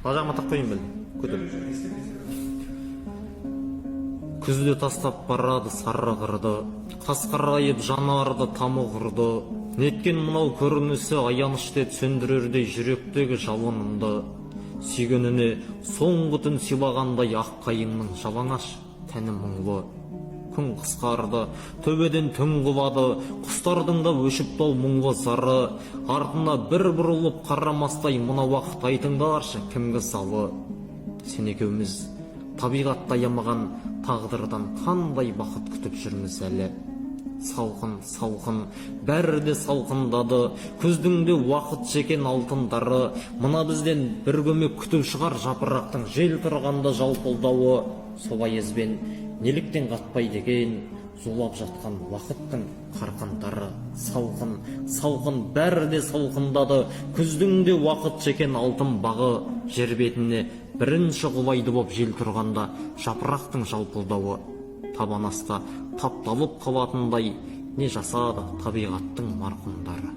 Ажағыма тақ қойын бел. Көтер. Күзде тастап барады сары қырды, қасқарайып жанарды тамұғырды. Неткен мынау көрінісі аянышты сөндірердей жүректегі жалынымды. Сүйгеніне соңғы түн сыйлағандай ақ қайыңның жалаңаш тәні мұңлы. Күн қысқарды, төбеден түн құлады, құстардың да өшіп тау мұңлы зары. Артына бір бұрылып қарамастай мына уақыт айтыңдаршы кімге салы. Сен екеуміз табиғатта аямаған тағдырдан қандай бақыт күтіп жүрміз әлі. Салқын, салқын, бәрі де салқындады, күздің де уақыт жекен алтындары. Мына бізден бір көмек күтіп шығар жапырақтың жел тұрғанда жалпылдауы. Солай езбен неліктен қатпайды екен зулап жатқан уақыттың қарқындары. Салқын, салқын, бәрі де салқындады, күздің де уақыт жекен алтын бағы. Жер бетіне бірінші құлайды боп жел тұрғанда жапырақтың жалпылдауы. Табан аста тапталып қалатындай не жасады табиғаттың марқұмдары.